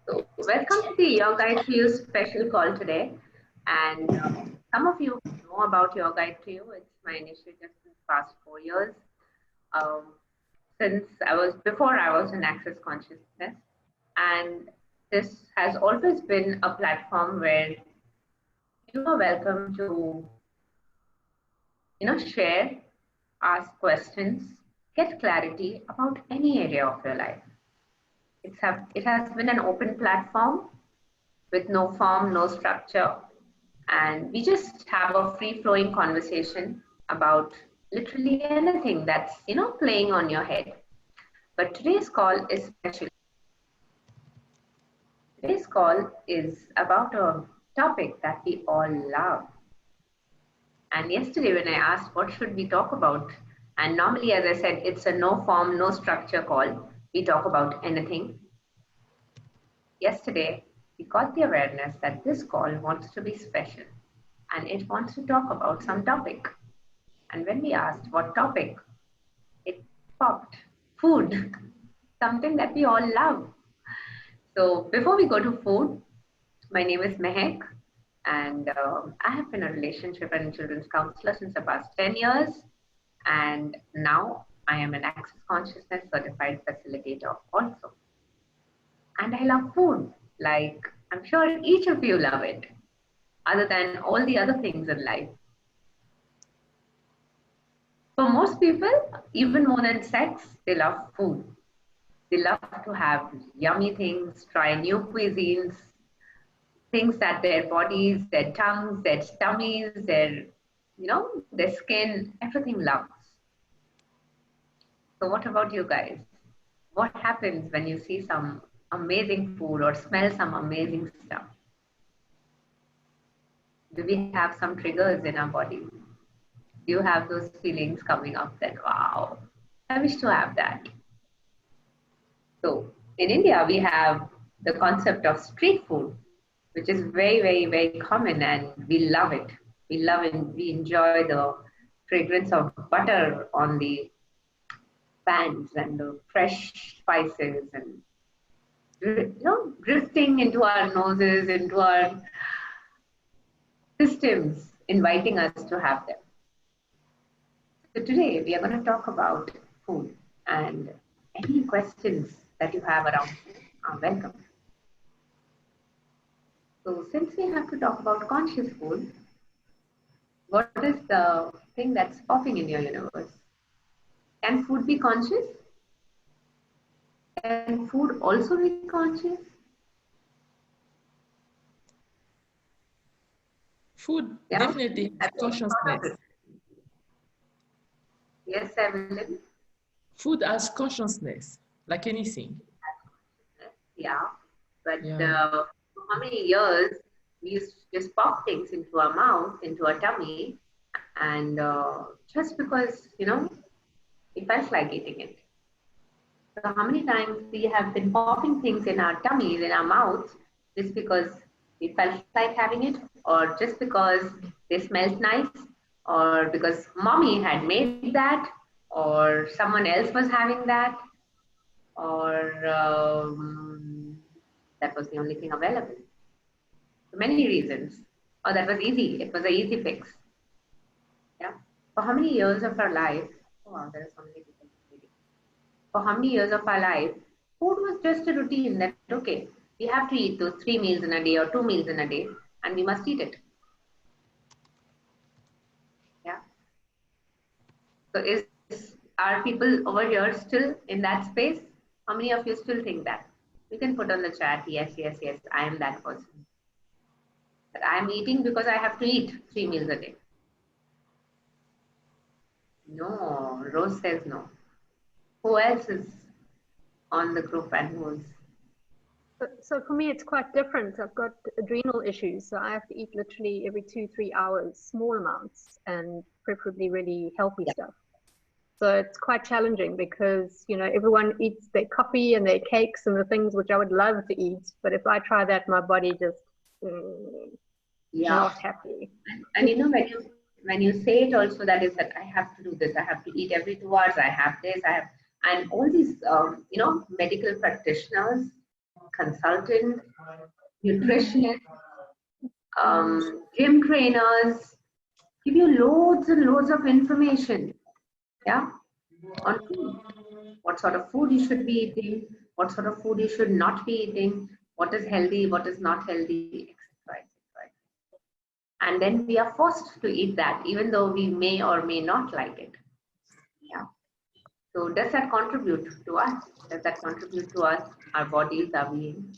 So, welcome to the Your Guide to You special call today. And some of you know about Your Guide to You. It's my initiative since past 4 years. Um, since before I was in Access Consciousness, and this has always been a platform where you are welcome to, share, ask questions, get clarity about any area of your life. It has been an open platform with no form, no structure, and we just have a free-flowing conversation about literally anything that's playing on your head. But today's call is special. Today's call is about a topic that we all love. And yesterday when I asked what should we talk about, and normally, as I said, it's a no form, no structure call. We talk about anything. Yesterday, we got the awareness that this call wants to be special and it wants to talk about some topic. And when we asked what topic, it popped food, something that we all love. So before we go to food, my name is Mehek, and I have been a relationship and children's counselor since the past 10 years. And now I am an Access Consciousness certified facilitator also. And I love food, like I'm sure each of you love it, other than all the other things in life. For most people, even more than sex, they love food. They love to have yummy things, try new cuisines, things that their bodies, their tongues, their tummies, their skin, everything loves. So what about you guys? What happens when you see some amazing food or smell some amazing stuff? Do we have some triggers in our body? Do you have those feelings coming up that, wow, I wish to have that? So in India, we have the concept of street food, which is very, very, very common, and we love it. We love it. We enjoy the fragrance of butter on the pans and the fresh spices and drifting into our noses, into our systems, inviting us to have them. So today we are going to talk about food, and any questions that you have around food are welcome. So since we have to talk about conscious food, what is the thing that's popping in your universe? Can food be conscious? Can food also be conscious? Food definitely has consciousness. Yes, Evelyn. Food has consciousness, like anything. Yeah, but for how many years we used to just pop things into our mouth, into our tummy, and just because, it felt like eating it. So how many times we have been popping things in our tummies, in our mouths, just because we felt like having it, or just because they smelled nice, or because mommy had made that, or someone else was having that, or that was the only thing available. For many reasons. Or that was easy. It was an easy fix. Yeah. For how many years of our life? Oh wow, there are so many people. For how many years of our life, food was just a routine that, okay, we have to eat those 3 meals in a day or 2 meals in a day, and we must eat it. Yeah. So are people over here still in that space? How many of you still think that? You can put on the chat, yes, yes, yes, I am that person. But I am eating because I have to eat 3 meals a day. No, Rose says no. Who else is on the group and who's? So for me, it's quite different. I've got adrenal issues, so I have to eat literally every 2-3 hours, small amounts, and preferably really healthy stuff. So it's quite challenging because, everyone eats their coffee and their cakes and the things which I would love to eat. But if I try that, my body just not happy. And when you say it also, that is that I have to do this, I have to eat every 2 hours, I have this, and all these, medical practitioners consultant, nutritionist, gym trainers, give you loads and loads of information, yeah, on food. What sort of food you should be eating, what sort of food you should not be eating, what is healthy, what is not healthy, etc. etc. And then we are forced to eat that, even though we may or may not like it. Yeah. So does that contribute to us? Does that contribute to us, our bodies, our being?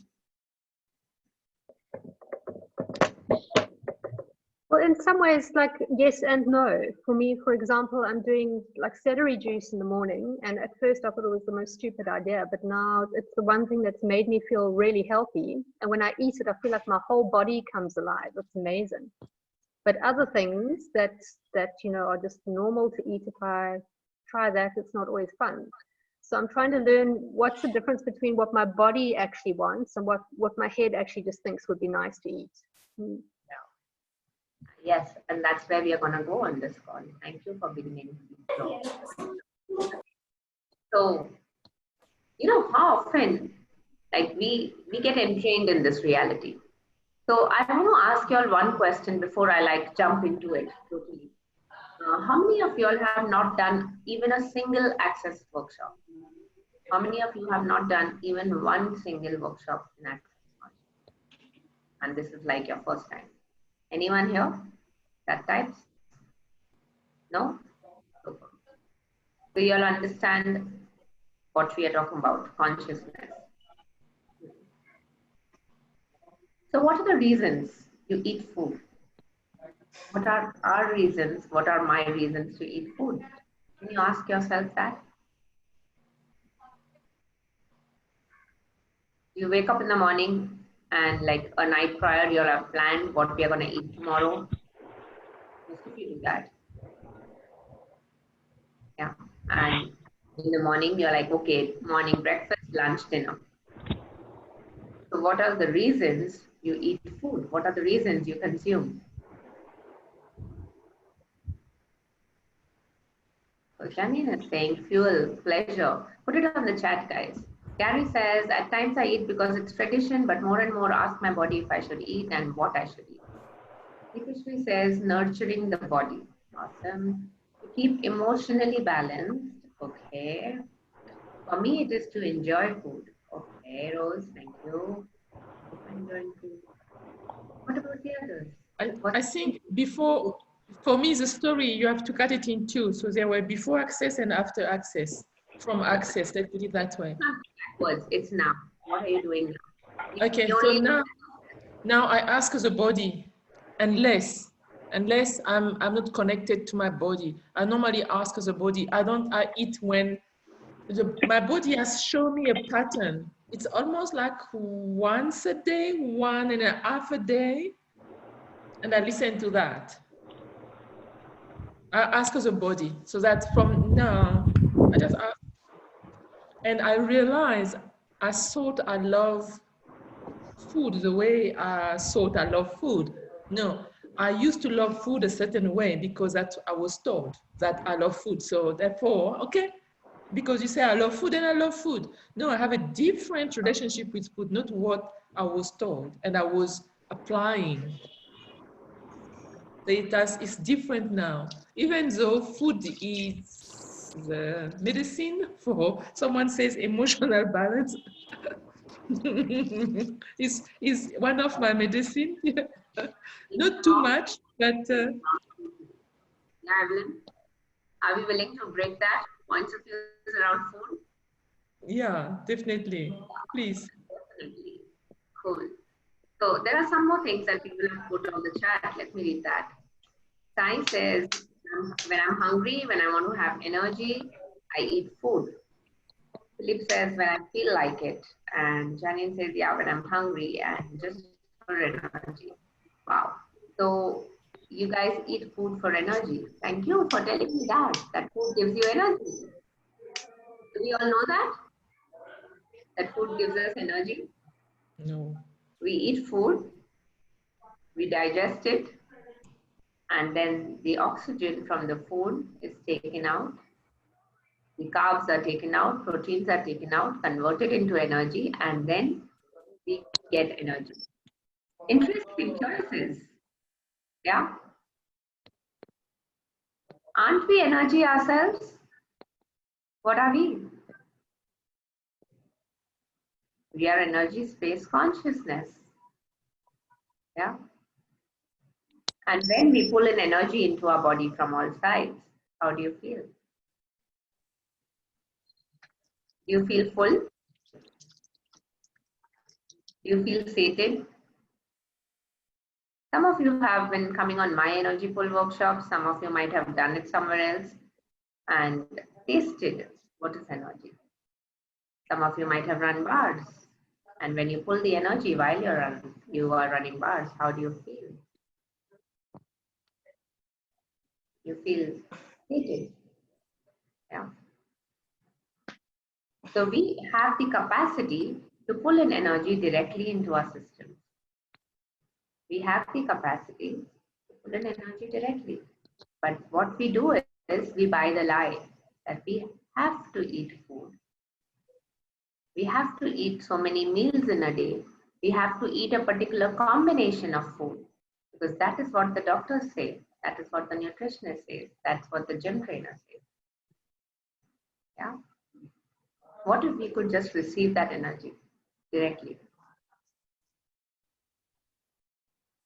Well, in some ways, like yes and no. For me, for example, I'm doing like celery juice in the morning, and at first I thought it was the most stupid idea, but now it's the one thing that's made me feel really healthy. And when I eat it, I feel like my whole body comes alive. It's amazing. But other things that are just normal to eat, if I try that, it's not always fun. So I'm trying to learn what's the difference between what my body actually wants and what my head actually just thinks would be nice to eat. Yes, and that's where we are going to go on this call. Thank you for beginning. So, how often, like we get entrained in this reality. So I want to ask you all one question before I jump into it totally. How many of you all have not done even a single access workshop? How many of you have not done even one single workshop in access? And this is like your first time. Anyone here that types? No? So you'll understand what we are talking about, consciousness. So what are the reasons you eat food? What are our reasons? What are my reasons to eat food? Can you ask yourself that? You wake up in the morning and like a night prior, you have planned what we are going to eat tomorrow. Most of you do that. Yeah. And in the morning, you're like, okay, morning breakfast, lunch, dinner. So what are the reasons you eat food? What are the reasons you consume? So Janine is saying fuel, pleasure. Put it on the chat, guys. Gary says, at times I eat because it's tradition, but more and more ask my body if I should eat and what I should eat. Nikishri says, nurturing the body. Awesome. To keep emotionally balanced. Okay. For me, it is to enjoy food. Okay, Rose, thank you. Enjoying food. What about the others? I think before, for me, the story, you have to cut it in two. So there were before access and after access. From access, let's put it that way. Backwards, it's now. What are you doing now? Okay, so now I ask the body, unless I'm not connected to my body. I normally ask the body. I eat when my body has shown me a pattern. It's almost like once a day, 1.5 a day, and I listen to that. I ask the body, so that from now, I just ask. And I realize I thought I love food the way I thought I love food. No, I used to love food a certain way because I was told that I love food. So therefore, okay, because you say I love food and I love food. No, I have a different relationship with food, not what I was told and I was applying. It's different now. Even though food is the medicine for someone says emotional balance, is one of my medicine. Not too much, but Evelyn, are we willing to break that? Points of views around food? Yeah, definitely. Please. Definitely. Cool. So there are some more things that people have put on the chat. Let me read that. Sai says, when I'm hungry, when I want to have energy, I eat food. Philip says, when I feel like it. And Janine says, yeah, when I'm hungry and just for energy. Wow. So you guys eat food for energy. Thank you for telling me that food gives you energy. Do we all know that? That food gives us energy? No. We eat food, we digest it, and then the oxygen from the food is taken out. The carbs are taken out, proteins are taken out, converted into energy, and then we get energy. Interesting choices. Yeah. Aren't we energy ourselves? What are we? We are energy, space, consciousness. Yeah. And when we pull in energy into our body from all sides, how do you feel? Do you feel full? Do you feel sated? Some of you have been coming on my energy pull workshop. Some of you might have done it somewhere else and tasted what is energy. Some of you might have run bars. And when you pull the energy while you are running bars, how do you feel? You feel sated. Yeah. So we have the capacity to pull in energy directly into our system. We have the capacity to pull in energy directly. But what we do is we buy the lie that we have to eat food. We have to eat so many meals in a day. We have to eat a particular combination of food because that is what the doctors say. That is what the nutritionist says. That's what the gym trainer says. Yeah. What if we could just receive that energy directly?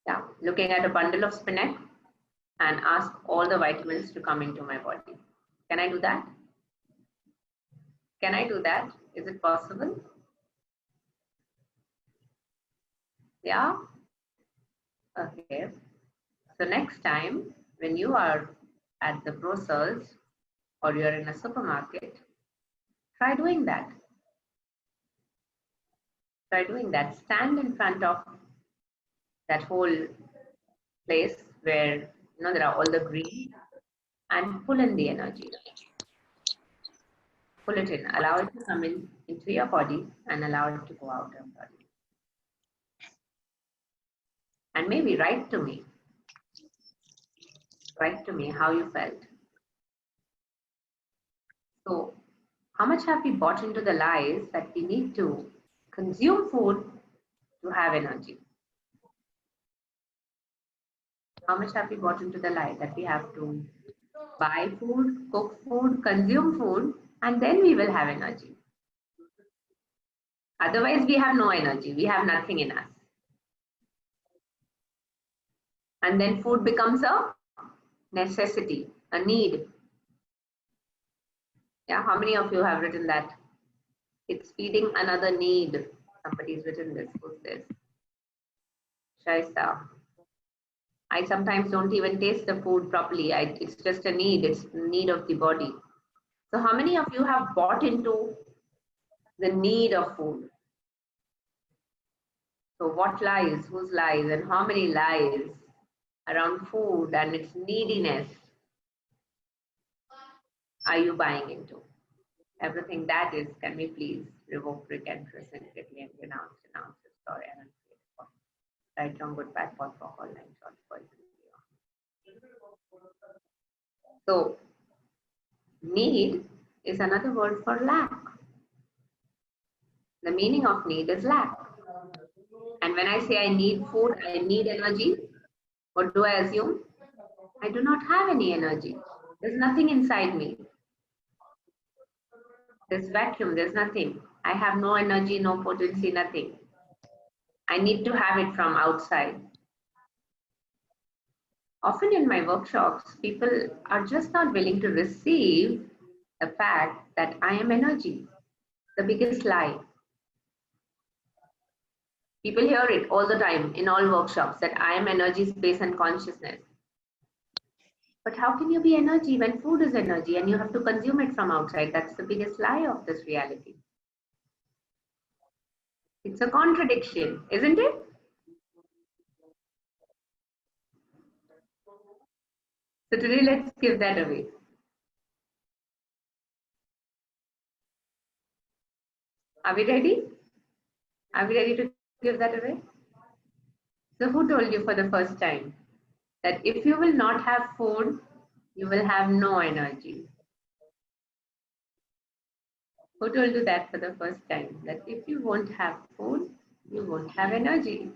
Yeah. Looking at a bundle of spinach and ask all the vitamins to come into my body. Can I do that? Can I do that? Is it possible? Yeah. Okay. So next time when you are at the grocers or you're in a supermarket, try doing that. Try doing that. Stand in front of that whole place where there are all the green and pull in the energy. Pull it in. Allow it to come into your body and allow it to go out of your body. And maybe write to me. Write to me how you felt. So, how much have we bought into the lies that we need to consume food to have energy? How much have we bought into the lie that we have to buy food, cook food, consume food, and then we will have energy? Otherwise, we have no energy. We have nothing in us. And then food becomes a necessity, a need. Yeah, how many of you have written that? It's feeding another need. Somebody's written this. Who's this? Shahista. I sometimes don't even taste the food properly. It's just a need. It's the need of the body. So how many of you have bought into the need of food? So what lies, whose lies, and how many lies around food and its neediness are you buying into? Everything that is, can we please revoke, recant, rescind, and renounce, restore, and uncreate. Right, wrong, good, bad, pot, for all nine short, poison. So, need is another word for lack. The meaning of need is lack. And when I say I need food, I need energy, what do I assume? I do not have any energy. There's nothing inside me. There's vacuum, there's nothing. I have no energy, no potency, nothing. I need to have it from outside. Often in my workshops, people are just not willing to receive the fact that I am energy. The biggest lie. People hear it all the time in all workshops that I am energy, space, and consciousness. But how can you be energy when food is energy and you have to consume it from outside? That's the biggest lie of this reality. It's a contradiction, isn't it? So today, let's give that away. Are we ready? Are we ready to give that away? So who told you for the first time that if you will not have food, you will have no energy? Who told you that for the first time? That if you won't have food, you won't have energy.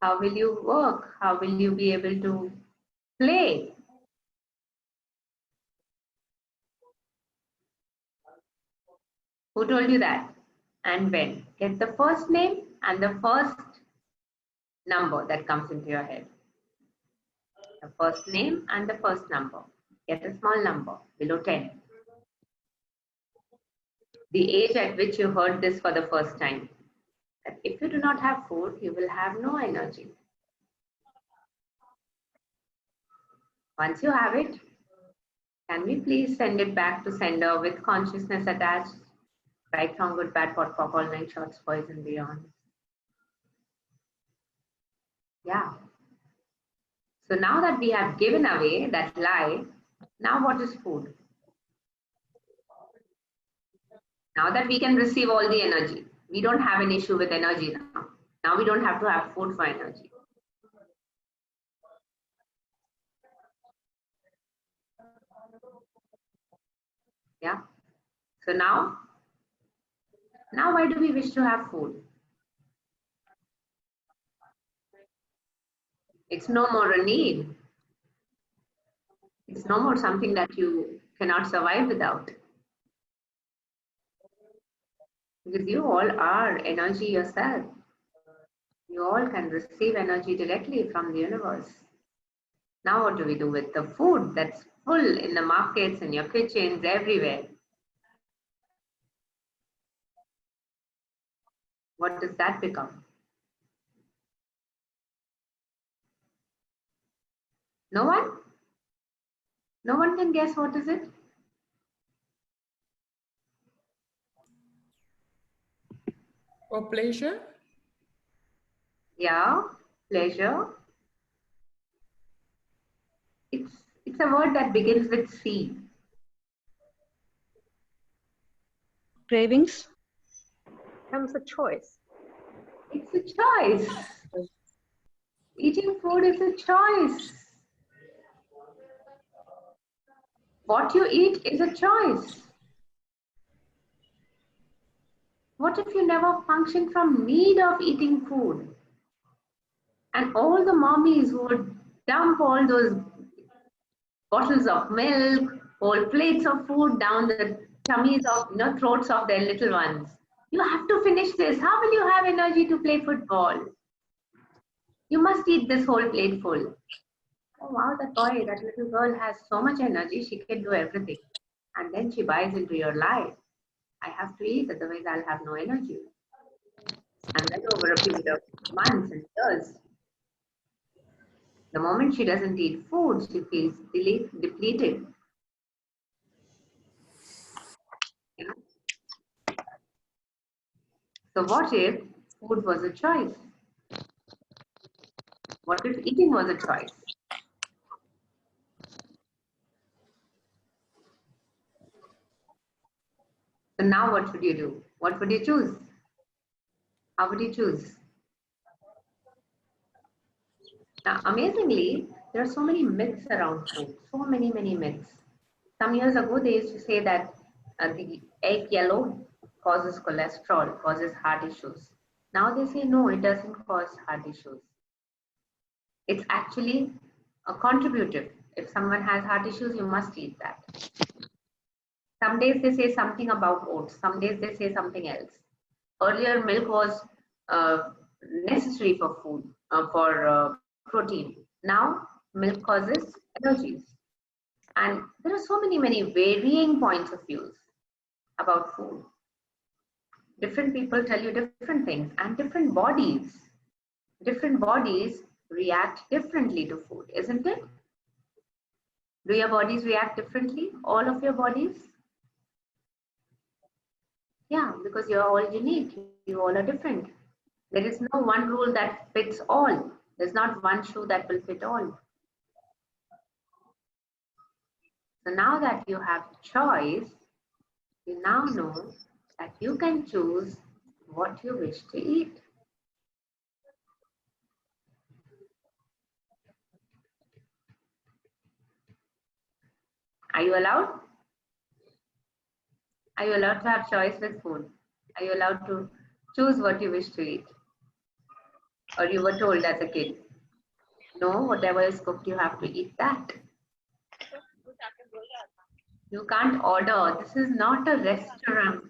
How will you work? How will you be able to play? Who told you that? And when? Get the first name and the first number that comes into your head. The first name and the first number. Get a small number below 10. The age at which you heard this for the first time. That if you do not have food, you will have no energy. Once you have it, can we please send it back to sender with consciousness attached? Right, wrong, good, bad, pot, pop, all nine shorts, boys and beyond. Yeah. So now that we have given away that lie, now what is food? Now that we can receive all the energy, we don't have an issue with energy now. Now we don't have to have food for energy. Yeah. So now why do we wish to have food? It's no more a need. It's no more something that you cannot survive without. Because you all are energy yourself. You all can receive energy directly from the universe. Now what do we do with the food that's full in the markets, in your kitchens, everywhere? What does that become? No one? No one can guess what is it? Or pleasure? Yeah, pleasure. It's a word that begins with C. Cravings? Comes a choice. It's a choice. Eating food is a choice. What you eat is a choice. What if you never function from need of eating food? And all the mommies who would dump all those bottles of milk, whole plates of food down the tummies of, throats of their little ones. You have to finish this. How will you have energy to play football? You must eat this whole plate full. Oh wow, that boy, that little girl has so much energy, she can do everything. And then she buys into your lie. I have to eat, otherwise I'll have no energy. And then over a period of months and years, the moment she doesn't eat food, she feels depleted. You know? So what if food was a choice? What if eating was a choice? So now what should you do? What would you choose? How would you choose? Now, amazingly, there are so many myths around food, so many myths. Some years ago, they used to say that the egg yellow causes cholesterol, causes heart issues. Now they say, no, it doesn't cause heart issues. It's actually a contributive. If someone has heart issues, you must eat that. Some days they say something about oats. Some days they say something else. Earlier, milk was necessary for food, for protein. Now, milk causes allergies. And there are so many varying points of views about food. Different people tell you different things, and different bodies react differently to food, isn't it? Do your bodies react differently? All of your bodies? Yeah, because you're all unique. You all are different. There is no one rule that fits all. There's not one shoe that will fit all. So now that you have choice, you now know that you can choose what you wish to eat. Are you allowed? Are you allowed to have choice with food? Are you allowed to Choose what you wish to eat. Or you were told as a kid, no, whatever is cooked, you have to eat that. You can't order. This is not a restaurant.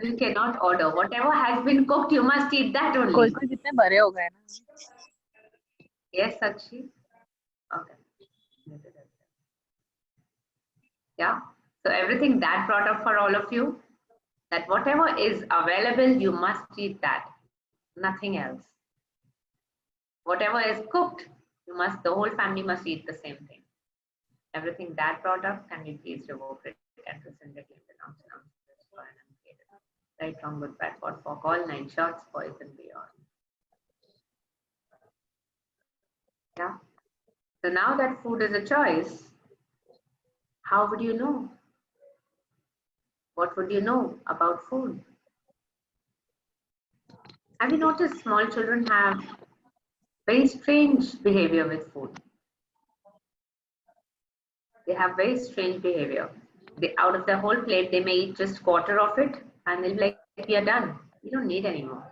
You cannot order. Whatever has been cooked, you must eat that only. कोई कितने बड़े हो गए ना. Yes, Sakshi. Okay. Yeah. So everything that brought up for all of you, that whatever is available, you must eat that. Nothing else. Whatever is cooked, the whole family must eat the same thing. Everything that brought up, can we please revoke it and rescind it, announce for an unfair. Right, wrong, good, bad, what, for all 9 shots, poison beyond. Yeah. So now that food is a choice, how would you know? What would you know about food? Have you noticed small children have very strange behavior with food? They have very strange behavior. Out of the whole plate, they may eat just quarter of it and they'll be like, we are done. We don't need any more.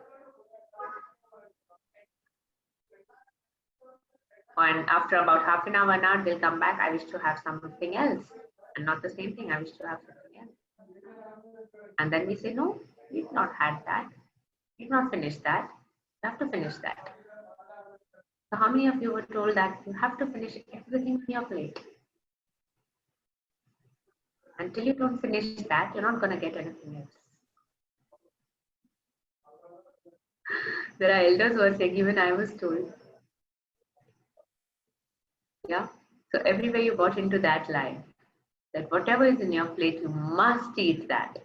And after about half an hour, they'll come back. I wish to have something else. And not the same thing. I wish to have something else. And then we say, no, we've not had that. We've not finished that. You have to finish that. So how many of you were told that you have to finish everything on your plate? Until you don't finish that, you're not going to get anything else. There are elders who are saying, even I was told. Yeah. So everywhere you got into that line, that whatever is in your plate, you must eat that.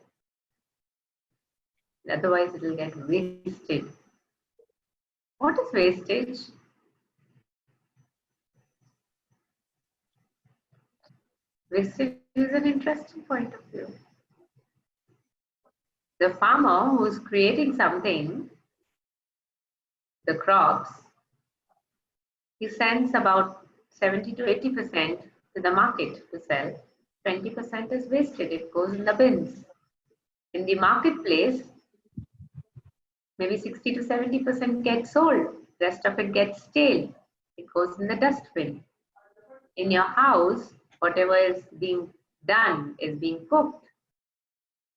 Otherwise, it will get wasted. What is wastage? Wastage is an interesting point of view. The farmer who's creating something, the crops, he sends about 70 to 80% to the market to sell. 20% is wasted. It goes in the bins. In the marketplace, maybe 60 to 70% gets sold. Rest of it gets stale. It goes in the dustbin. In your house, whatever is being done is being cooked.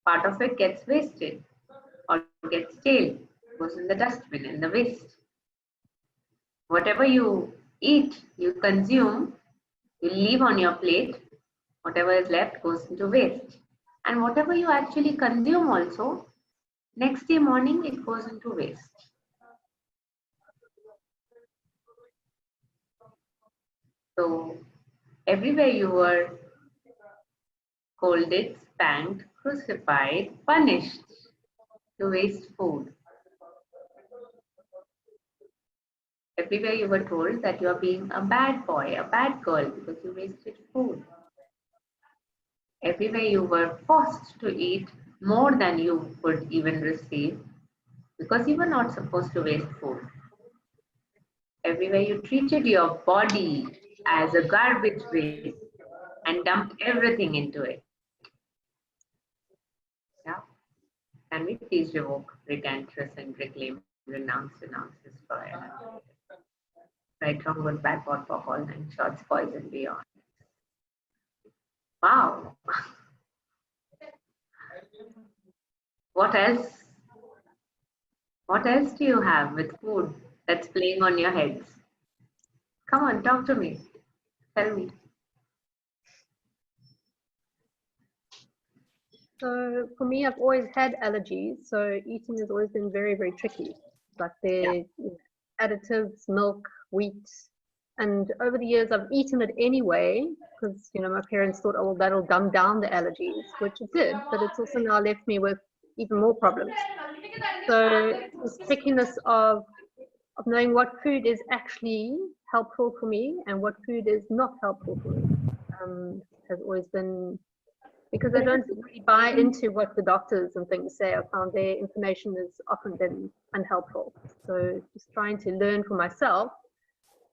Part of it gets wasted or gets stale, goes in the dustbin, in the waste. Whatever you eat, you consume, you leave on your plate, whatever is left goes into waste. And whatever you actually consume also, next day morning it goes into waste. So everywhere you were scolded, spanked, crucified, punished to waste food. Everywhere you were told that you are being a bad boy, a bad girl because you wasted food. Everywhere you were forced to eat more than you could even receive because you were not supposed to waste food. Everywhere you treated your body as a garbage waste and dumped everything into it. Yeah. Can we please revoke, recant, rescind, reclaim, renounce, destroy, right, wrong, good, bad, what, for all 9 shots, poison beyond. Wow. What else? What else do you have with food that's playing on your heads? Come on, talk to me. Tell me. So for me, I've always had allergies, so eating has always been very, very tricky. Like the additives, milk, wheat, and over the years I've eaten it anyway because my parents thought, oh, well, that'll dumb down the allergies, which it did, but it's also now left me with even more problems. So this trickiness of knowing what food is actually helpful for me and what food is not helpful for me has always been, because I don't really buy into what the doctors and things say. I found their information has often been unhelpful. So just trying to learn for myself.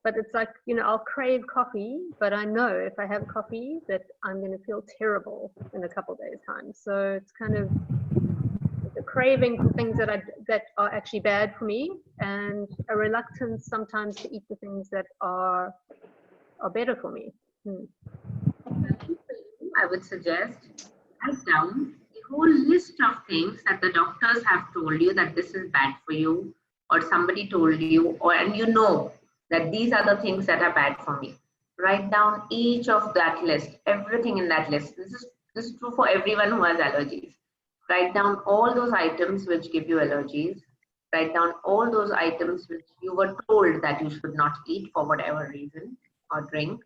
But it's like, I'll crave coffee, but I know if I have coffee that I'm going to feel terrible in a couple of days' time. So it's kind of craving for things that are actually bad for me, and a reluctance sometimes to eat the things that are better for me. I would suggest write down the whole list of things that the doctors have told you that this is bad for you, or somebody told you, and you know that these are the things that are bad for me. Write down each of that list, everything in that list. This is true for everyone who has allergies. Write down all those items which give you allergies. Write down all those items which you were told that you should not eat for whatever reason, or drink,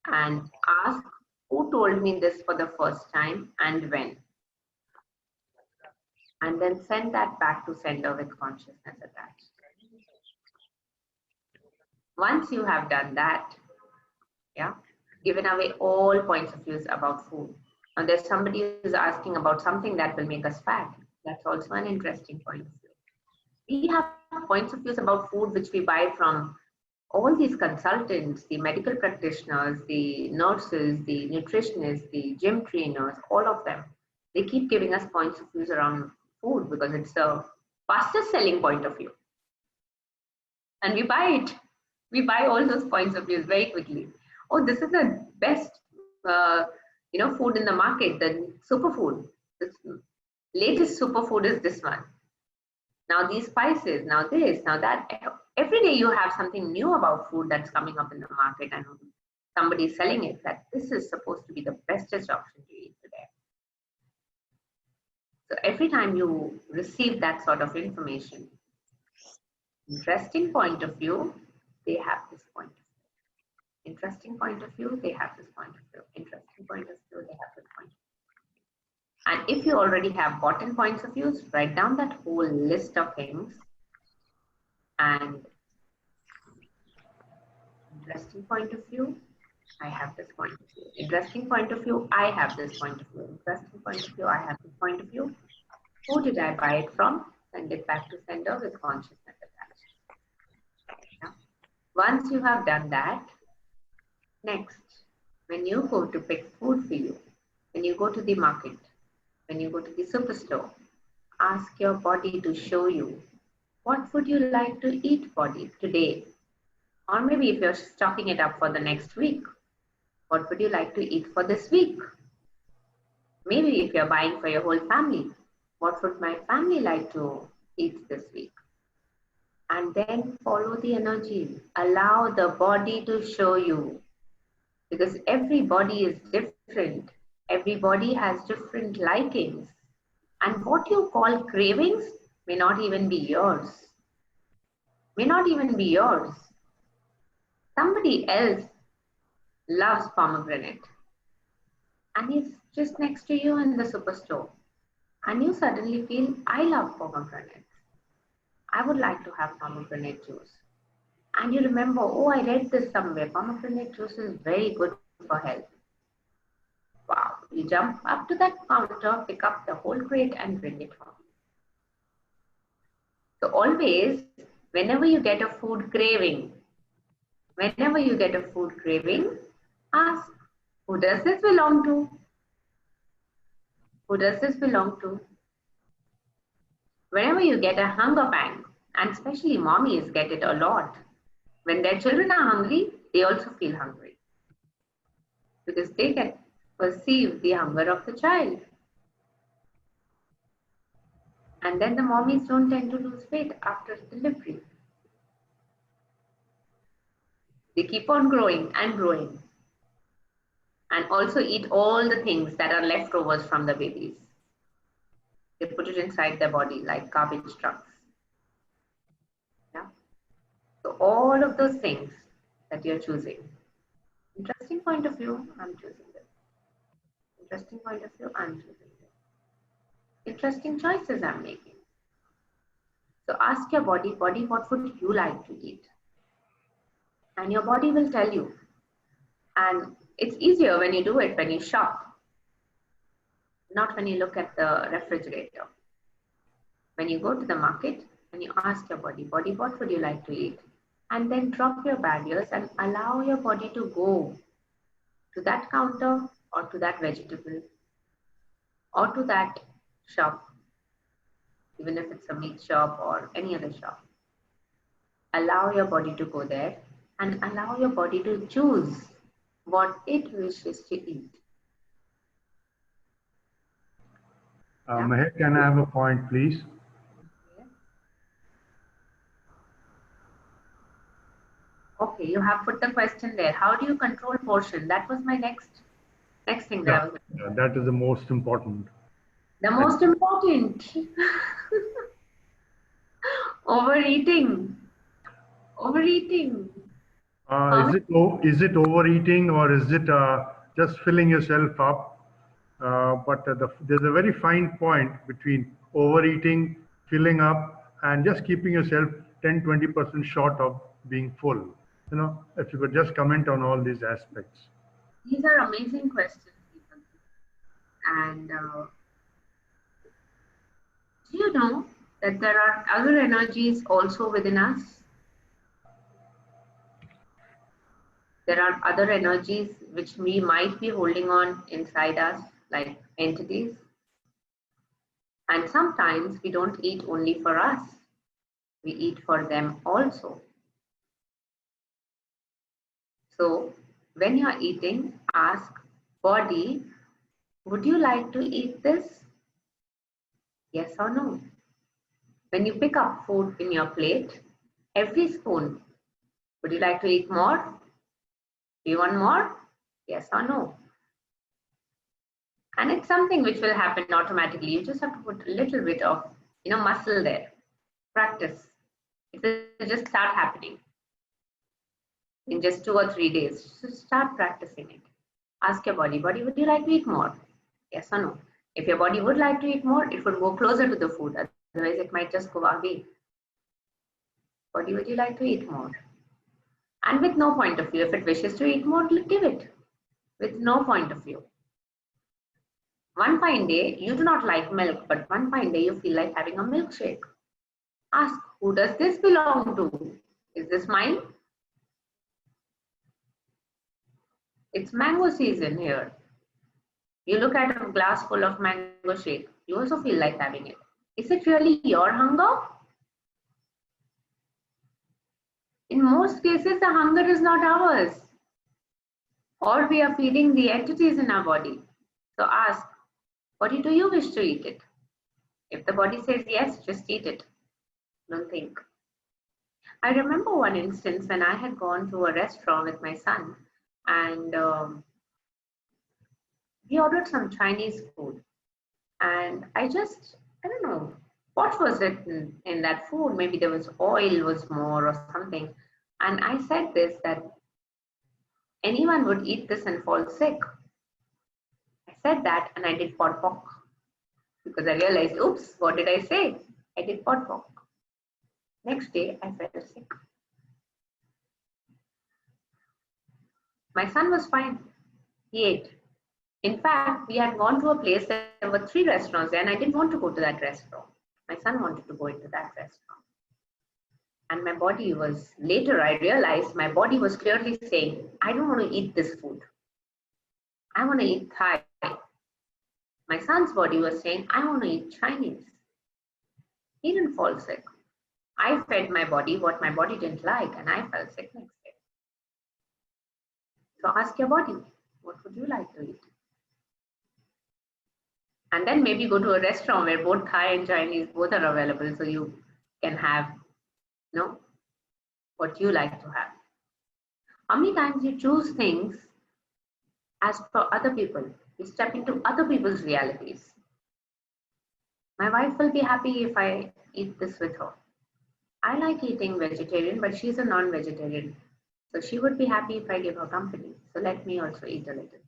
and ask who told me this for the first time and when. And then send that back to sender with consciousness attached. Once you have done that, yeah, given away all points of views about food. And there's somebody who's asking about something that will make us fat. That's also an interesting point of view. We have points of views about food which we buy from all these consultants, the medical practitioners, the nurses, the nutritionists, the gym trainers, all of them. They keep giving us points of views around food because it's the fastest selling point of view. And we buy it. We buy all those points of views very quickly. Oh, this is the best food in the market, the superfood. The latest superfood is this one. Now these spices, now this, now that. Every day you have something new about food that's coming up in the market, and somebody is selling it that this is supposed to be the bestest option to eat today. So every time you receive that sort of information, interesting point of view, they have this point of view. Interesting point of view, they have this point of view. Interesting point of view, they have this point of view. And if you already have gotten points of views, write down that whole list of things. And interesting point of view, I have this point of view. Interesting point of view, I have this point of view. Interesting point of view, I have this point of view. Who did I buy it from? Send it back to sender with consciousness attached. Yeah. Once you have done that, next, when you go to pick food for you, when you go to the market, when you go to the superstore, ask your body to show you what would you like to eat, body, today? Or maybe if you're stocking it up for the next week, what would you like to eat for this week? Maybe if you're buying for your whole family, what would my family like to eat this week? And then follow the energy. Allow the body to show you. Because every body is different. Every body has different likings. And what you call cravings may not even be yours. May not even be yours. Somebody else loves pomegranate. And he's just next to you in the superstore. And you suddenly feel, I love pomegranate. I would like to have pomegranate juice. And you remember, oh, I read this somewhere. Pomegranate juice is very good for health. Wow. You jump up to that counter, pick up the whole crate and bring it home. So always, whenever you get a food craving, ask, who does this belong to? Who does this belong to? Whenever you get a hunger pang, and especially mommies get it a lot, when their children are hungry, they also feel hungry because they can perceive the hunger of the child. And then the mommies don't tend to lose weight after delivery. They keep on growing and growing. And also eat all the things that are leftovers from the babies. They put it inside their body like garbage trucks. Yeah. So all of those things that you're choosing. Interesting point of view, I'm choosing this. Interesting point of view, I'm choosing this. Interesting choices I'm making. So ask your body, what would you like to eat? And your body will tell you. And it's easier when you do it when you shop, not when you look at the refrigerator. When you go to the market and you ask your body, what would you like to eat? And then drop your barriers and allow your body to go to that counter or to that vegetable or to that shop even if it's a meat shop or any other shop. Allow your body to go there and allow your body to choose what it wishes to eat. Yeah. Meher, can I have a point, please? Okay, you have put the question there. How do you control portion? That was my next thing that I was. Yeah, that is the most important. The most important. Overeating. Overeating. Is it overeating or is it just filling yourself up? But there's a very fine point between overeating, filling up, and just keeping yourself 10-20% short of being full. You know, if you could just comment on all these aspects. These are amazing questions, people. And do you know that there are other energies also within us? There are other energies which we might be holding on inside us, like entities. And sometimes we don't eat only for us, we eat for them also. So when you're eating, ask body, would you like to eat this? Yes or no? When you pick up food in your plate, every spoon, would you like to eat more? Do you want more? Yes or no? And it's something which will happen automatically. You just have to put a little bit of, muscle there. Practice. It will just start happening in just 2 or 3 days. So start practicing it. Ask your body, would you like to eat more? Yes or no? If your body would like to eat more, it would go closer to the food. Otherwise, it might just go away. Body, would you like to eat more? And with no point of view, if it wishes to eat more, give it. With no point of view. One fine day, you do not like milk, but one fine day you feel like having a milkshake. Ask, who does this belong to? Is this mine? It's mango season here. You look at a glass full of mango shake. You also feel like having it. Is it really your hunger? In most cases, the hunger is not ours. Or we are feeding the entities in our body. So ask, body, do you wish to eat it? If the body says yes, just eat it. Don't think. I remember one instance when I had gone to a restaurant with my son and we ordered some Chinese food. And I don't know, what was it in that food? Maybe there was oil was more or something. And I said this, that anyone would eat this and fall sick. I said that and I did pot pock because I realized, oops, what did I say? I did pot pock. Next day, I felt sick. My son was fine. He ate. In fact, we had gone to a place, there were 3 restaurants there, and I didn't want to go to that restaurant. My son wanted to go into that restaurant. And my body was, later I realized my body was clearly saying, I don't want to eat this food. I want to eat Thai. My son's body was saying, I want to eat Chinese. He didn't fall sick. I fed my body what my body didn't like, and I fell sick next day. So ask your body, what would you like to eat? And then maybe go to a restaurant where both Thai and Chinese both are available, so you can have, what you like to have. How many times you choose things as per other people? You step into other people's realities. My wife will be happy if I eat this with her. I like eating vegetarian, but she's a non-vegetarian. So she would be happy if I give her company. So let me also eat a little.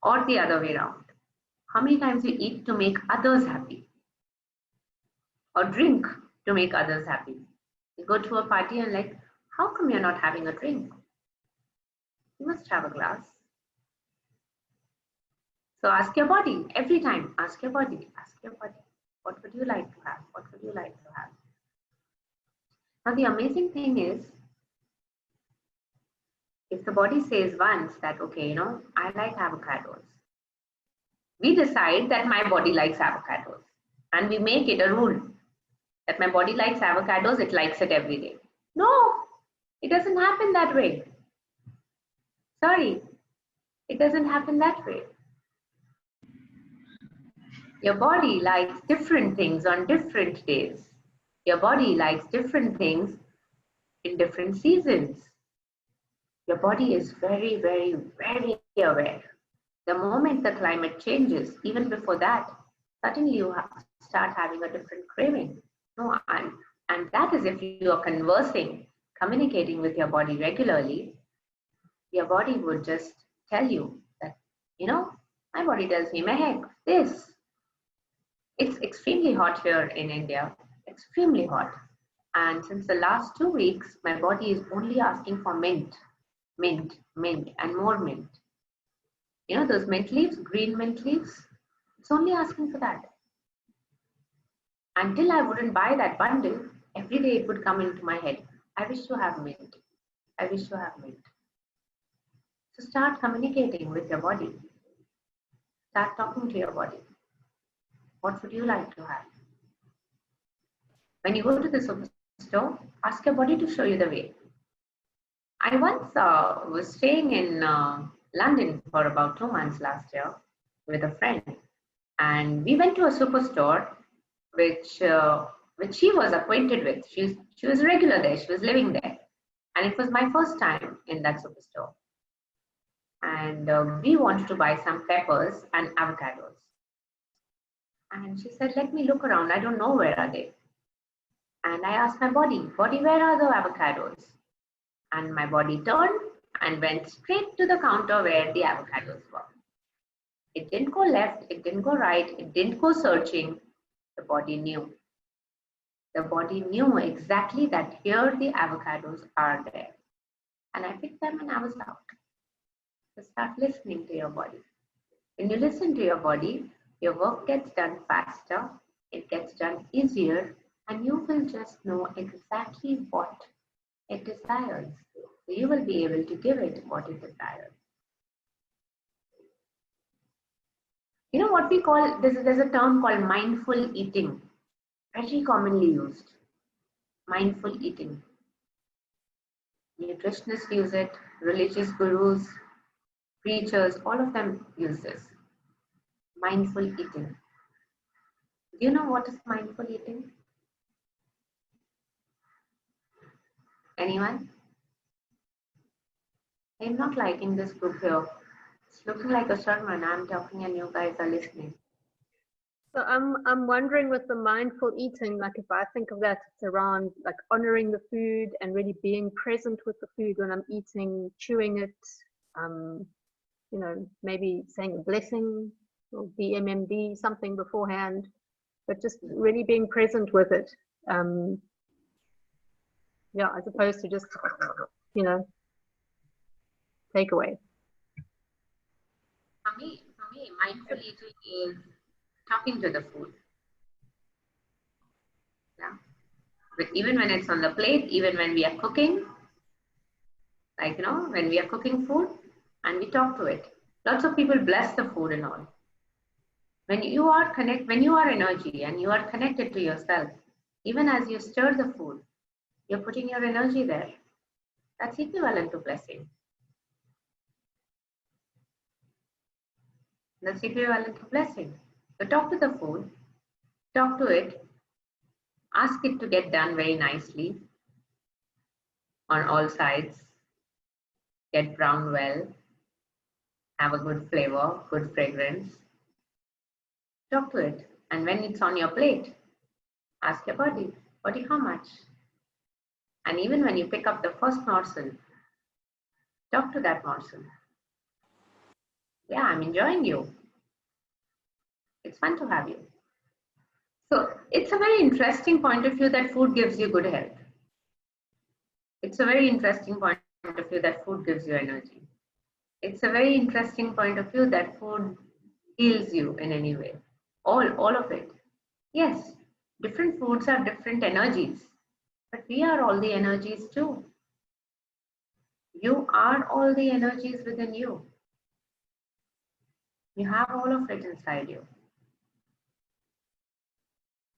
Or the other way around. How many times you eat to make others happy? Or drink to make others happy? You go to a party and like, how come you're not having a drink? You must have a glass. So ask your body every time. Ask your body. Ask your body. What would you like to have? What would you like to have? Now the amazing thing is, if the body says once that, okay, I like avocados. We decide that my body likes avocados. And we make it a rule that my body likes avocados, it likes it every day. No, it doesn't happen that way. Sorry, it doesn't happen that way. Your body likes different things on different days. Your body likes different things in different seasons. Your body is very, very, very aware. The moment the climate changes, even before that, suddenly you start having a different craving. No, and that is if you are conversing, communicating with your body regularly, your body would just tell you that, you know, my body tells me, Mehek, this. It's extremely hot here in India, extremely hot. And since the last 2 weeks, my body is only asking for mint, mint, mint, and more mint. You know those mint leaves, green mint leaves? It's only asking for that. Until I wouldn't buy that bundle, every day it would come into my head. I wish to have mint. I wish to have mint. So start communicating with your body. Start talking to your body. What would you like to have? When you go to the superstore, ask your body to show you the way. I once was staying in London for about 2 months last year with a friend, and we went to a superstore which she was acquainted with. She was regular there. She was living there, and it was my first time in that superstore. And we wanted to buy some peppers and avocados. And she said, "Let me look around. I don't know where are they." And I asked my body, where are the avocados? And my body turned and went straight to the counter where the avocados were. It didn't go left, it didn't go right, it didn't go searching. The body knew. The body knew exactly that here the avocados are there. And I picked them and I was out. So start listening to your body. When you listen to your body, your work gets done faster, it gets done easier, and you will just know exactly what it desires. So you will be able to give it what it desires. You know what we call, there's a term called mindful eating, very commonly used. Mindful eating. Nutritionists use it, religious gurus, preachers, all of them use this. Mindful eating. Do you know what is mindful eating? Anyone? I'm not liking this group here. It's looking like a sermon. I'm talking and you guys are listening. So I'm wondering with the mindful eating, like if I think of that, it's around like honoring the food and really being present with the food when I'm eating, chewing it, you know, maybe saying a blessing or BMMD, something beforehand, but just really being present with it. Yeah, as opposed to just, you know, take away. For me, mindful eating is talking to the food. Yeah. But even when it's on the plate, even when we are cooking, like, you know, when we are cooking food and we talk to it. Lots of people bless the food and all. When you are energy and you are connected to yourself, even as you stir the food, you're putting your energy there. That's equivalent to blessing. That's equivalent to blessing. So talk to the food, talk to it, ask it to get done very nicely on all sides, get browned well, have a good flavor, good fragrance. Talk to it. And when it's on your plate, ask your body, how much? And even when you pick up the first morsel, talk to that morsel. Yeah, I'm enjoying you. It's fun to have you. So it's a very interesting point of view that food gives you good health. It's a very interesting point of view that food gives you energy. It's a very interesting point of view that food heals you in any way. All of it. Yes, different foods have different energies, but we are all the energies too. You are all the energies within you. You have all of it inside you.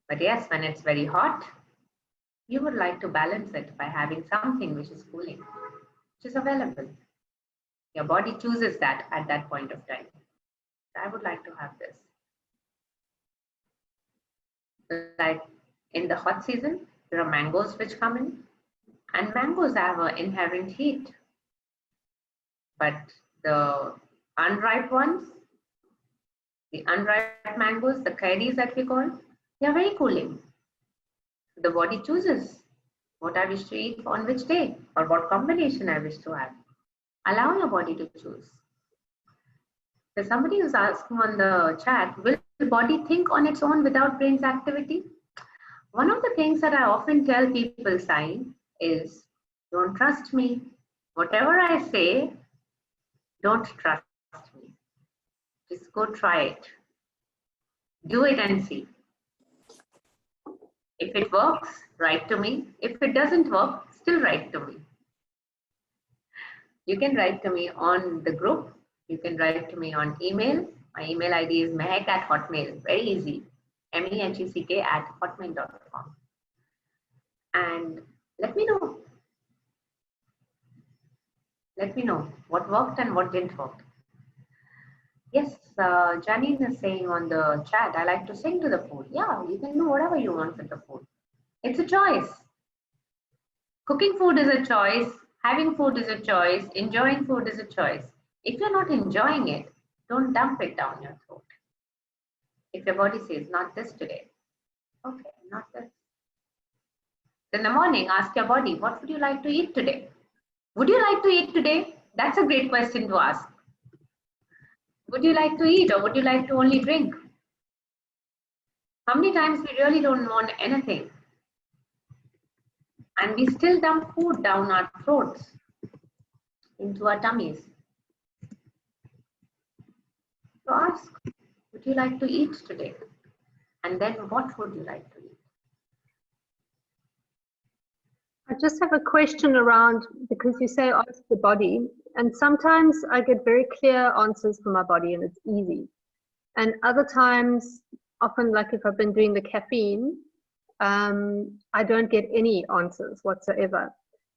But yes, when it's very hot, you would like to balance it by having something which is cooling, which is available. Your body chooses that at that point of time. I would like to have this. Like in the hot season, there are mangoes which come in, and mangoes have an inherent heat. But the unripe ones, the unripe mangoes, the cherries that we call, they are very cooling. The body chooses what I wish to eat on which day or what combination I wish to have. Allow your body to choose. So somebody is asking on the chat, will the body think on its own without brain's activity? One of the things that I often tell people, Sai, is don't trust me. Whatever I say, don't trust me. Just go try it. Do it and see. If it works, write to me. If it doesn't work, still write to me. You can write to me on the group. You can write to me on email. My email ID is mehek@hotmail. Very easy. mehek@hotmail.com. And let me know. Let me know what worked and what didn't work. Yes, Janine is saying on the chat, I like to sing to the food. Yeah, you can do whatever you want with the food. It's a choice. Cooking food is a choice. Having food is a choice. Enjoying food is a choice. If you're not enjoying it, don't dump it down your throat. If your body says, not this today, okay, not this. In the morning, ask your body, what would you like to eat today? Would you like to eat today? That's a great question to ask. Would you like to eat or would you like to only drink? How many times we really don't want anything and we still dump food down our throats, into our tummies? So ask, would you like to eat today? And then what would you like to eat? I just have a question around, because you say ask the body, and sometimes I get very clear answers from my body and it's easy. And other times, often like if I've been doing the caffeine, I don't get any answers whatsoever.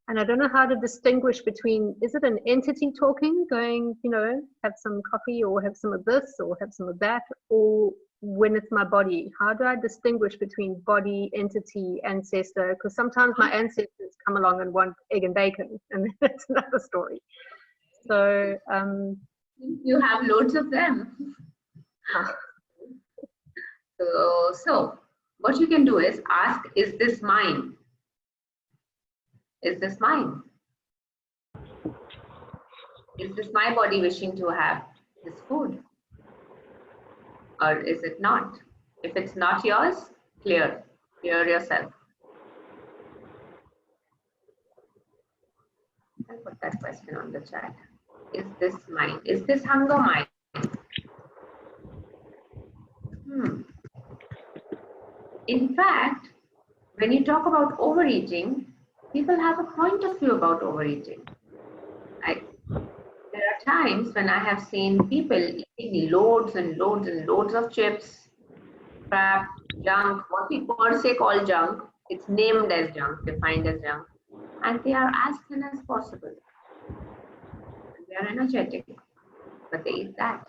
And I don't know how to distinguish between, is it an entity talking, going, you know, have some coffee or have some of this or have some of that, or when it's my body? How do I distinguish between body, entity, ancestor? Because sometimes my ancestors come along and want egg and bacon, and that's another story. So you have loads of them. So what you can do is ask, is this mine? Is this mine? Is this my body wishing to have this food? Or is it not? If it's not yours, clear yourself. I'll put that question on the chat. Is this mine? Is this hunger mine? In fact, when you talk about overeating, people have a point of view about overeating. There are times when I have seen people eating loads and loads and loads of chips, crap, junk, what we per se call junk. It's named as junk, defined as junk, and they are as thin as possible. They are energetic, but they eat that.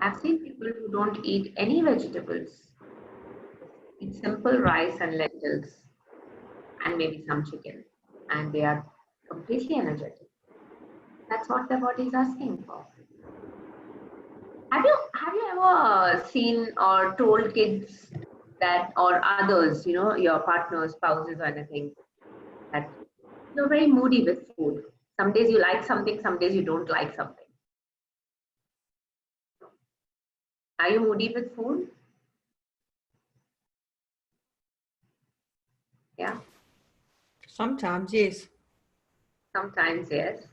I've seen people who don't eat any vegetables, eat simple rice and lentils, and maybe some chicken, and they are completely energetic. That's what their body is asking for. Have you ever seen or told kids that, or others, you know, your partners, spouses, or anything, that you're very moody with food? Some days you like something, some days you don't like something. Are you moody with food? Yeah. Sometimes, yes. Sometimes, yes.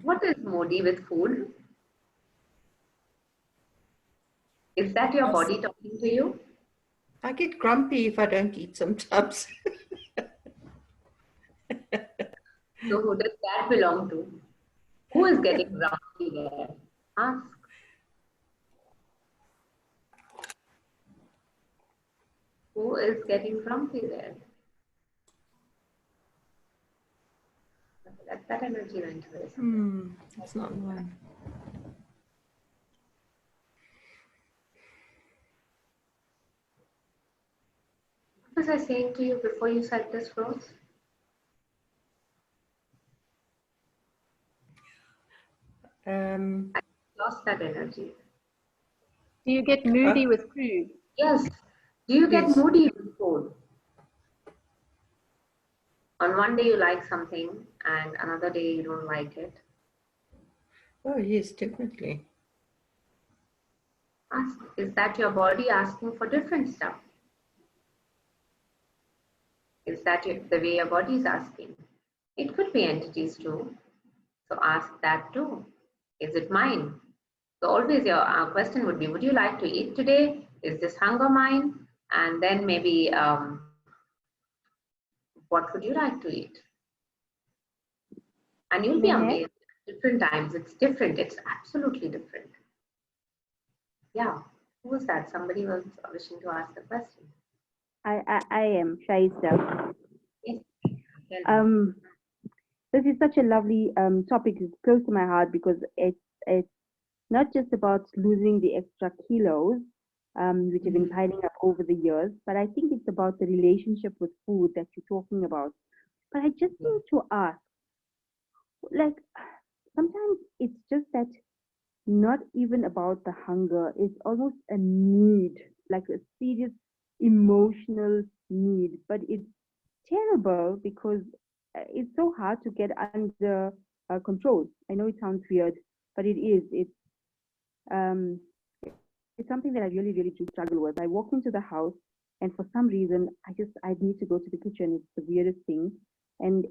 What is moody with food? Is that your body talking to you? I get grumpy if I don't eat sometimes. So who does that belong to? Who is getting grumpy there? Ask. Who is getting grumpy there? Let that energy went away. It's not mine. What was I saying to you before you said this, Rose? I lost that energy. Do you get moody with food? Yes. Do you get Yes. moody with food? On one day you like something and another day you don't like it. Oh, yes, definitely. Ask, is that your body asking for different stuff? Is that the way your body is asking? It could be entities too. So ask that too. Is it mine? So always your question would be, would you like to eat today? Is this hunger mine? And then maybe, what would you like to eat? And you'll be amazed. Different times, it's different. It's absolutely different. Yeah. Who was that? Somebody was wishing to ask the question. I am Shahista. Yes. This is such a lovely topic. It's close to my heart because it's not just about losing the extra kilos, which have been piling up over the years, but I think it's about the relationship with food that you're talking about. But I just need to ask, like, sometimes it's just that not even about the hunger, it's almost a need, like a serious emotional need, but it's terrible because it's so hard to get under control. I know it sounds weird, but it is. Um, it's something that I really, really do struggle with. I walk into the house, and for some reason, I need to go to the kitchen. It's the weirdest thing, and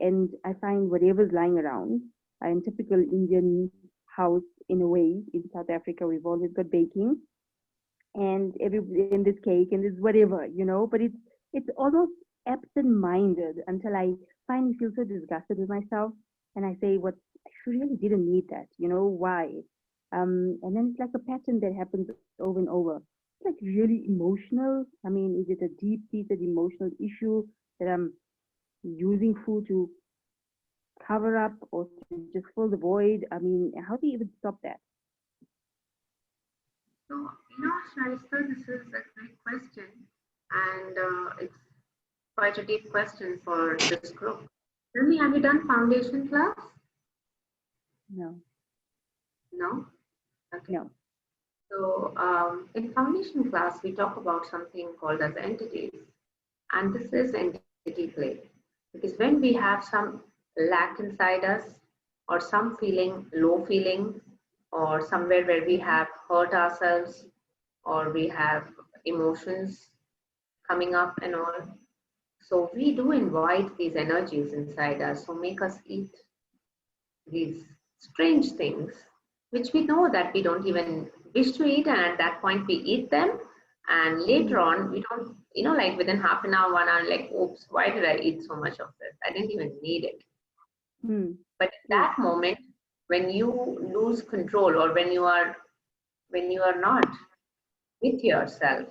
I find whatever's lying around. In typical Indian house, in a way, in South Africa, we've always got baking, and in this cake, and this whatever, But it's almost absent-minded until I finally feel so disgusted with myself, and I say, "What? I really didn't need that. Why?" And then it's like a pattern that happens over and over. It's like really emotional. I mean, is it a deep-seated emotional issue that I'm using food to cover up or to just fill the void? I mean, how do you even stop that? So, Shahista, this is a great question, and it's quite a deep question for this group. Tell me, have you done foundation class? No. No? Okay. No. So in foundation class, we talk about something called as entities. And this is entity play. Because when we have some lack inside us or some feeling, low feeling, or somewhere where we have hurt ourselves or we have emotions coming up and all. So we do invite these energies inside us to make us eat these strange things, which we know that we don't even wish to eat, and at that point we eat them, and later on we don't, like within half an hour, 1 hour, like, oops, why did I eat so much of this? I didn't even need it. But in that moment, when you lose control, or when you are not with yourself,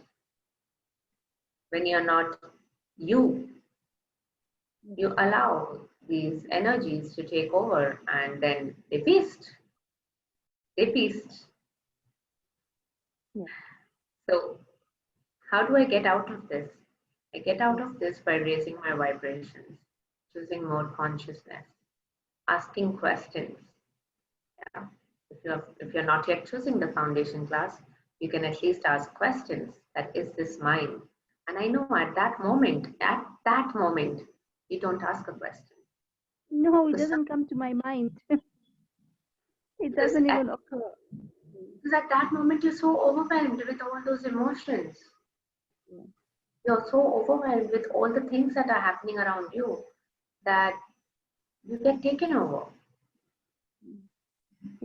when you're not you allow these energies to take over, and then they feast. Yeah. So how do I get out of this? I get out of this by raising my vibrations, choosing more consciousness, asking questions. Yeah. If you're not yet choosing the foundation class, you can at least ask questions. That is this mine? And I know at that moment, you don't ask a question. No, it doesn't come to my mind. It doesn't even occur. Because at that moment, you're so overwhelmed with all those emotions. You're so overwhelmed with all the things that are happening around you that you get taken over.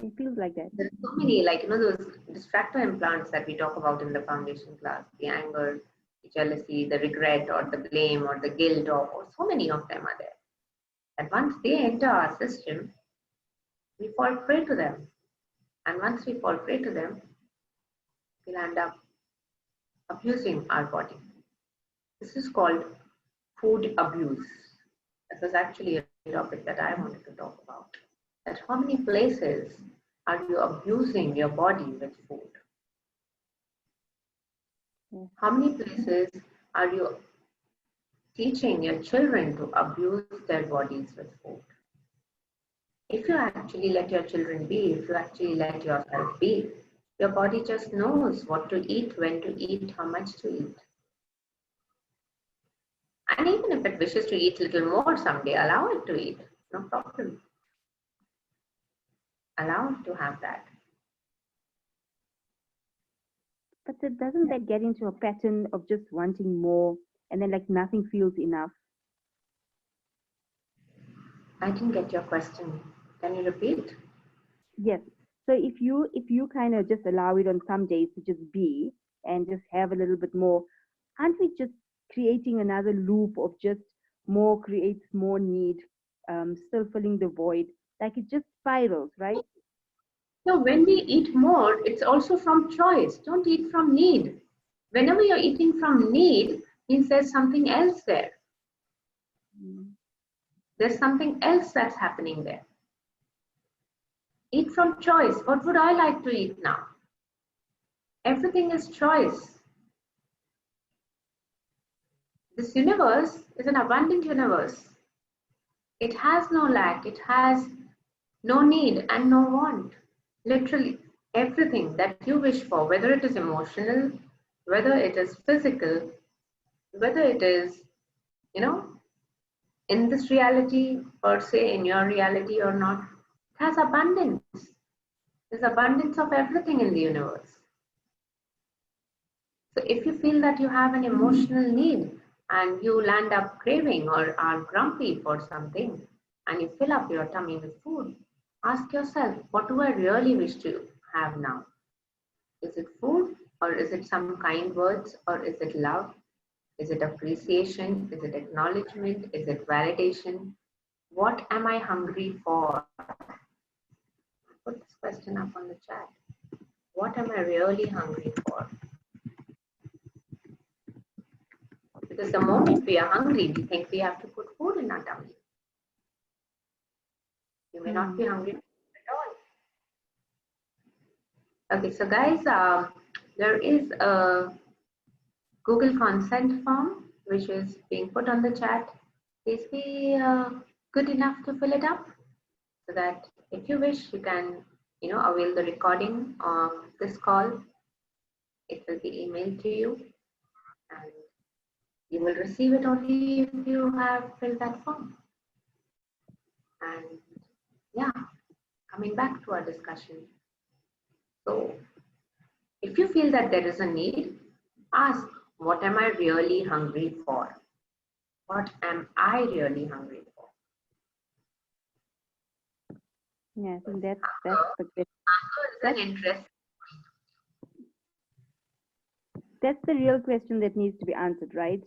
It feels like that. There's so many, those distractor implants that we talk about in the foundation class, the anger, the jealousy, the regret, or the blame, or the guilt, or so many of them are there. And once they enter our system, we fall prey to them. And once we fall prey to them, we'll end up abusing our body. This is called food abuse. This is actually a topic that I wanted to talk about. That how many places are you abusing your body with food? How many places are you teaching your children to abuse their bodies with food? If you actually let your children be, if you actually let yourself be, your body just knows what to eat, when to eat, how much to eat. And even if it wishes to eat a little more someday, allow it to eat, no problem. Allow it to have that. But doesn't that get into a pattern of just wanting more and then like nothing feels enough? I didn't get your question. Can you repeat? Yes. So if you kind of just allow it on some days to just be and just have a little bit more, aren't we just creating another loop of just more creates more need, still filling the void? Like it just spirals, right? No, when we eat more, it's also from choice. Don't eat from need. Whenever you're eating from need, means there's something else there. There's something else that's happening there. Eat from choice. What would I like to eat now? Everything is choice. This universe is an abundant universe. It has no lack. It has no need and no want. Literally everything that you wish for, whether it is emotional, whether it is physical, whether it is, in this reality per se, in your reality or not, it has abundance. There's abundance of everything in the universe. So if you feel that you have an emotional need and you land up craving or are grumpy for something and you fill up your tummy with food, ask yourself, what do I really wish to have now? Is it food, or is it some kind words, or is it love? Is it appreciation? Is it acknowledgement? Is it validation? What am I hungry for? Put this question up on the chat. What am I really hungry for? Because the moment we are hungry, we think we have to put food in our tummy. You may not be hungry at all. Okay, so guys, there is a Google consent form which is being put on the chat. Please be good enough to fill it up so that if you wish, you can, avail the recording of this call. It will be emailed to you and you will receive it only if you have filled that form. And yeah, coming back to our discussion. So if you feel that there is a need, ask, what am I really hungry for? What am I really hungry for? Yeah, I think that's the question. That's an interest. That's the real question that needs to be answered, right?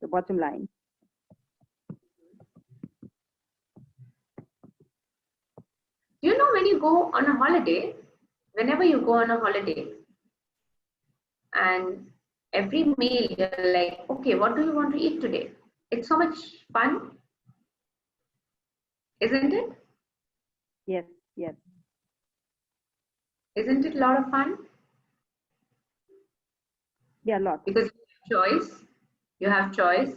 The bottom line. Do you know when you go on a holiday, whenever you go on a holiday, and every meal you're like, okay, what do you want to eat today? It's so much fun, isn't it? Yes, yes. Isn't it a lot of fun? Yeah, a lot. Because you have choice.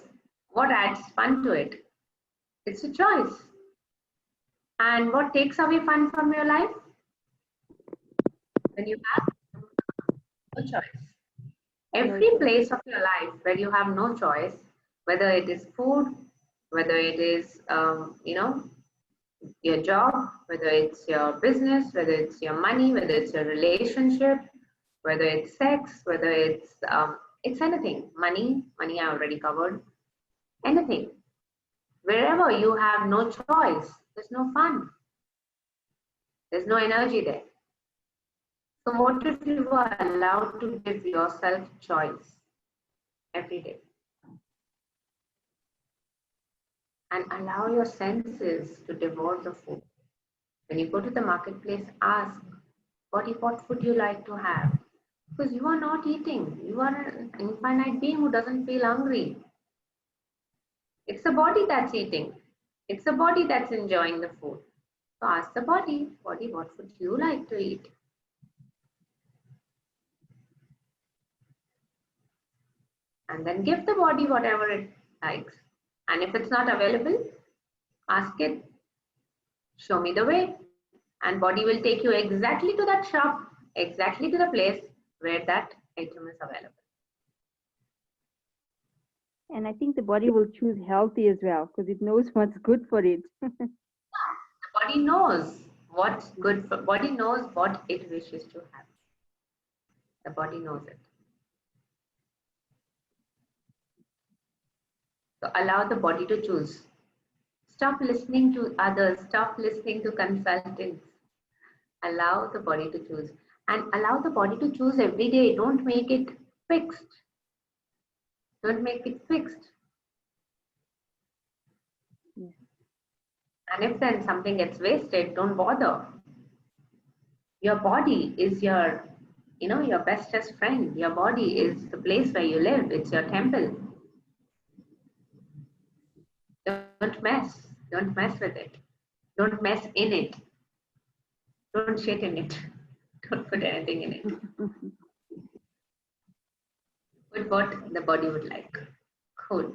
What adds fun to it? It's a choice. And what takes away fun from your life? When you have no choice. Every place of your life where you have no choice, whether it is food, whether it is, your job, whether it's your business, whether it's your money, whether it's your relationship, whether it's sex, whether it's anything. Money I already covered. Anything. Wherever you have no choice, there's no fun. There's no energy there. So what if you are allowed to give yourself choice every day? And allow your senses to devour the food. When you go to the marketplace, ask, what food you like to have? Because you are not eating. You are an infinite being who doesn't feel hungry. It's the body that's eating. It's the body that's enjoying the food. So ask the body, what would you like to eat? And then give the body whatever it likes. And if it's not available, ask it, show me the way. And body will take you exactly to that shop, exactly to the place where that item is available. And I think the body will choose healthy as well because it knows what's good for it. The body knows what's good for, body knows what it wishes to have. The body knows it. So allow the body to choose. Stop listening to others. Stop listening to consultants. Allow the body to choose. And allow the body to choose every day. Don't make it fixed. Don't make it fixed. And if then something gets wasted, don't bother. Your body is your, your bestest friend. Your body is the place where you live. It's your temple. Don't mess. Don't mess with it. Don't mess in it. Don't shit in it. Don't put anything in it. Put what the body would like. Cool.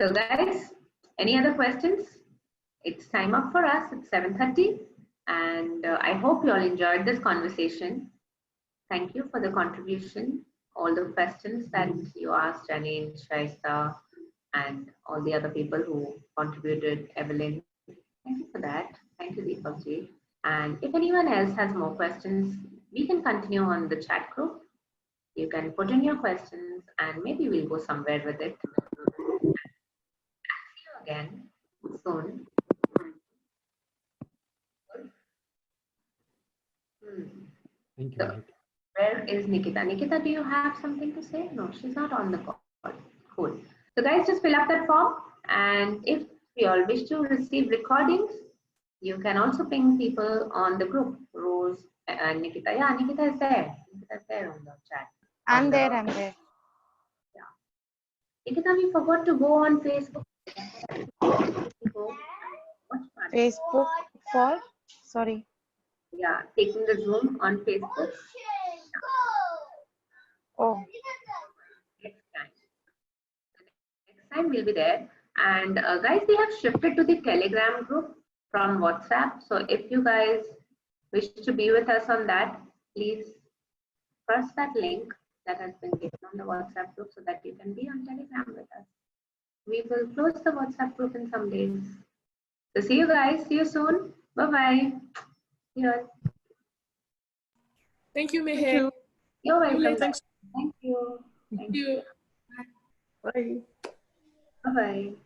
So guys, any other questions? It's time up for us. It's 7:30. And I hope you all enjoyed this conversation. Thank you for the contribution. All the questions that you asked, Janine, Shahista, and all the other people who contributed, Evelyn. Thank you for that. Thank you, Deepakji. And if anyone else has more questions, we can continue on the chat group. You can put in your questions and maybe we'll go somewhere with it. I'll see you again soon. Thank you. So, where is Nikita? Nikita, do you have something to say? No, she's not on the call. Cool. So guys, just fill up that form. And if you all wish to receive recordings, you can also ping people on the group. Rose and Nikita. Yeah, Nikita is there. Nikita is there on the chat. I'm there. Yeah. Nikita, we forgot to go on Facebook. Facebook for? Sorry. Yeah, taking the Zoom on Facebook. Oh. Next time. Next time we'll be there. And guys, we have shifted to the Telegram group from WhatsApp. So if you guys wish to be with us on that, please press that link that has been given on the WhatsApp group so that you can be on Telegram with us. We will close the WhatsApp group in some days. So see you guys. See you soon. Bye-bye. Here. Thank you, Meher. You're welcome. Thanks. Thank you. Thank you. Bye. Bye-bye.